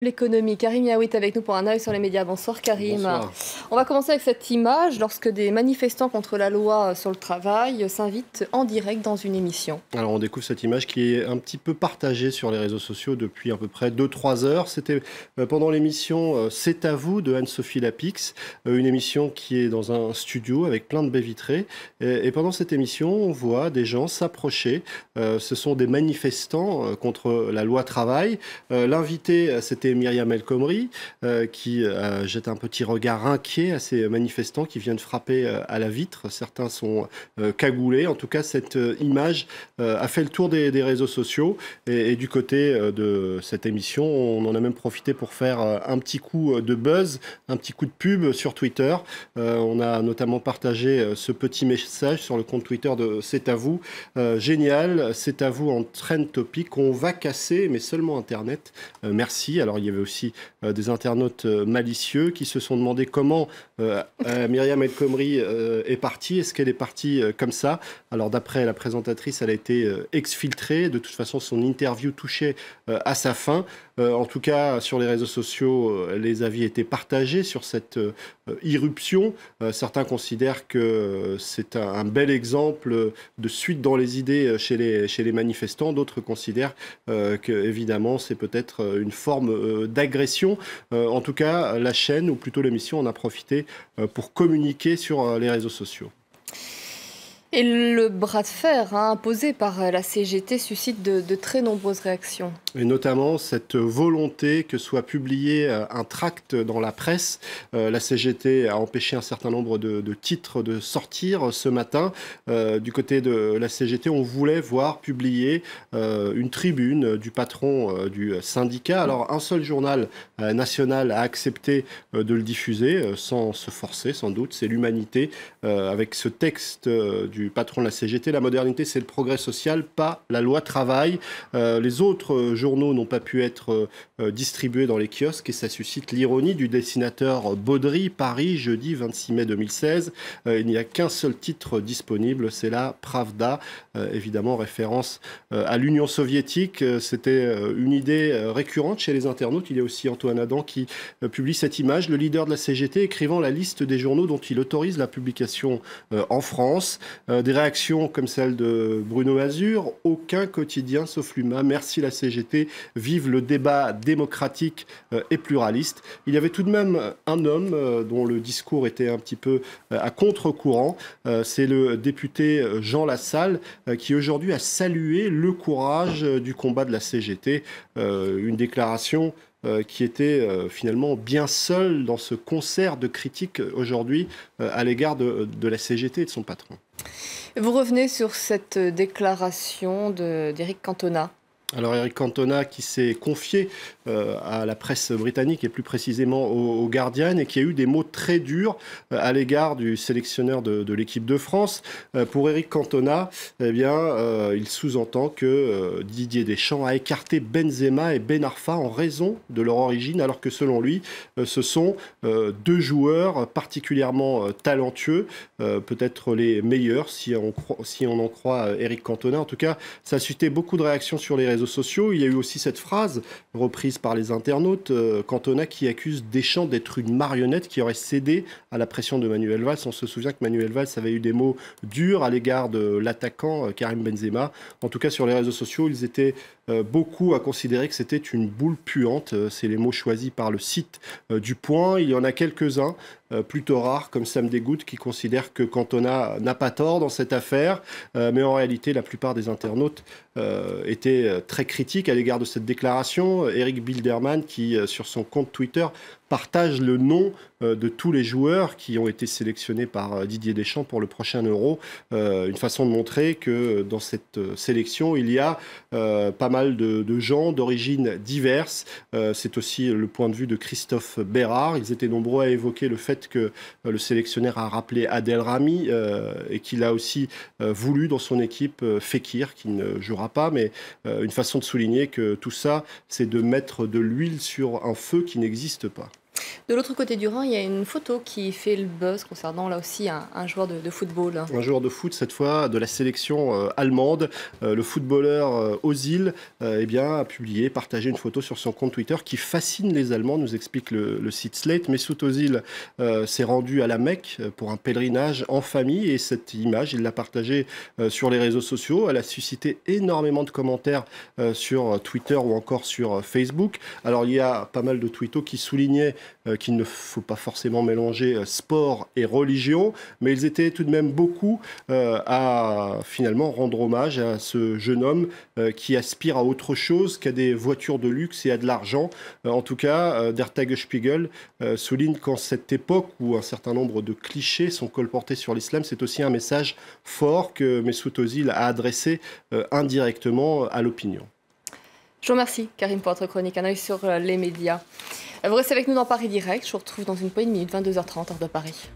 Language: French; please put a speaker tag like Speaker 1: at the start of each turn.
Speaker 1: L'économie, Karim Yaoui avec nous pour un œil sur les médias. Bonsoir Karim.
Speaker 2: Bonsoir.
Speaker 1: On va commencer avec cette image lorsque des manifestants contre la loi sur le travail s'invitent en direct dans une émission.
Speaker 2: Alors on découvre cette image qui est un petit peu partagée sur les réseaux sociaux depuis à peu près 2-3 heures. C'était pendant l'émission C'est à vous de Anne-Sophie Lapix, une émission qui est dans un studio avec plein de baies vitrées. Et pendant cette émission, on voit des gens s'approcher. Ce sont des manifestants contre la loi travail. L'invité, c'était Myriam El Khomri, qui jette un petit regard inquiet à ces manifestants qui viennent frapper à la vitre. Certains sont cagoulés. En tout cas, cette image a fait le tour des réseaux sociaux. Et du côté de cette émission, on en a même profité pour faire un petit coup de buzz, un petit coup de pub sur Twitter. On a notamment partagé ce petit message sur le compte Twitter de C'est à vous. Génial, c'est à vous en trend topic. On va casser, mais seulement Internet. Merci. Alors, il y avait aussi des internautes malicieux qui se sont demandé comment Myriam El Khomri est partie. Est-ce qu'elle est partie comme ça? Alors, d'après la présentatrice, elle a été exfiltrée. De toute façon, son interview touchait à sa fin. En tout cas, sur les réseaux sociaux, les avis étaient partagés sur cette irruption. Certains considèrent que c'est un bel exemple de suite dans les idées chez les manifestants. D'autres considèrent que, évidemment, c'est peut-être une forme d'agression. En tout cas, la chaîne, ou plutôt l'émission, en a profité pour communiquer sur les réseaux sociaux.
Speaker 1: Et le bras de fer imposé par la CGT suscite de très nombreuses réactions.
Speaker 2: Et notamment cette volonté que soit publié un tract dans la presse. La CGT a empêché un certain nombre de titres de sortir ce matin. Du côté de la CGT, on voulait voir publier une tribune du patron du syndicat. Alors un seul journal national a accepté de le diffuser, sans se forcer sans doute. C'est l'Humanité, avec ce texte du patron de la CGT. La modernité, c'est le progrès social, pas la loi travail. Les autres journaux n'ont pas pu être distribués dans les kiosques et ça suscite l'ironie du dessinateur Baudry, Paris, jeudi 26 mai 2016. Il n'y a qu'un seul titre disponible, c'est la Pravda, évidemment référence à l'Union soviétique. C'était une idée récurrente chez les internautes. Il y a aussi Antoine Adam qui publie cette image, le leader de la CGT écrivant la liste des journaux dont il autorise la publication en France. Des réactions comme celle de Bruno Mazur, aucun quotidien sauf l'UMA. Merci la CGT, vive le débat démocratique et pluraliste. Il y avait tout de même un homme dont le discours était un petit peu à contre-courant. C'est le député Jean Lassalle qui aujourd'hui a salué le courage du combat de la CGT. Une déclaration qui était finalement bien seul dans ce concert de critiques aujourd'hui à l'égard de la CGT et de son patron.
Speaker 1: Vous revenez sur cette déclaration d'Éric Cantona.
Speaker 2: Alors Eric Cantona qui s'est confié à la presse britannique et plus précisément au Guardian et qui a eu des mots très durs à l'égard du sélectionneur de l'équipe de France. Pour Eric Cantona, eh bien, il sous-entend que Didier Deschamps a écarté Benzema et Ben Arfa en raison de leur origine, alors que selon lui, ce sont deux joueurs particulièrement talentueux, peut-être les meilleurs si on en croit Eric Cantona. En tout cas, ça a suscité beaucoup de réactions sur les réseaux sociaux. Il y a eu aussi cette phrase reprise par les internautes, Cantona qui accuse Deschamps d'être une marionnette qui aurait cédé à la pression de Manuel Valls. On se souvient que Manuel Valls avait eu des mots durs à l'égard de l'attaquant Karim Benzema. En tout cas, sur les réseaux sociaux, ils étaient beaucoup à considérer que c'était une boule puante. C'est les mots choisis par le site du Point. Il y en a quelques-uns plutôt rares, comme Sam Degout, qui considère que Cantona n'a pas tort dans cette affaire. Mais en réalité, la plupart des internautes étaient très critiques à l'égard de cette déclaration. Eric Bilderman, qui, sur son compte Twitter, partage le nom de tous les joueurs qui ont été sélectionnés par Didier Deschamps pour le prochain Euro. Une façon de montrer que dans cette sélection, il y a pas mal de gens d'origines diverses. C'est aussi le point de vue de Christophe Bérard. Ils étaient nombreux à évoquer le fait que le sélectionneur a rappelé Adel Rami et qu'il a aussi voulu dans son équipe Fekir, qui ne jouera pas, mais une façon de souligner que tout ça, c'est de mettre de l'huile sur un feu qui n'existe pas.
Speaker 1: De l'autre côté du Rhin, il y a une photo qui fait le buzz concernant là aussi un joueur de football.
Speaker 2: Un joueur de foot, cette fois de la sélection allemande, le footballeur Ozil, eh bien, a publié, partagé une photo sur son compte Twitter qui fascine les Allemands, nous explique le site Slate. Mesut Ozil s'est rendu à la Mecque pour un pèlerinage en famille et cette image, il l'a partagée sur les réseaux sociaux. Elle a suscité énormément de commentaires sur Twitter ou encore sur Facebook. Alors, il y a pas mal de tweetos qui soulignaient qu'il ne faut pas forcément mélanger sport et religion, mais ils étaient tout de même beaucoup à finalement rendre hommage à ce jeune homme qui aspire à autre chose qu'à des voitures de luxe et à de l'argent. En tout cas, Der Tagesspiegel souligne qu'en cette époque où un certain nombre de clichés sont colportés sur l'islam, c'est aussi un message fort que Mesut Ozil a adressé indirectement à l'opinion.
Speaker 1: Je vous remercie, Karim, pour votre chronique. Un œil sur les médias. Vous restez avec nous dans Paris Direct. Je vous retrouve dans une poignée de minutes, 22h30, heure de Paris.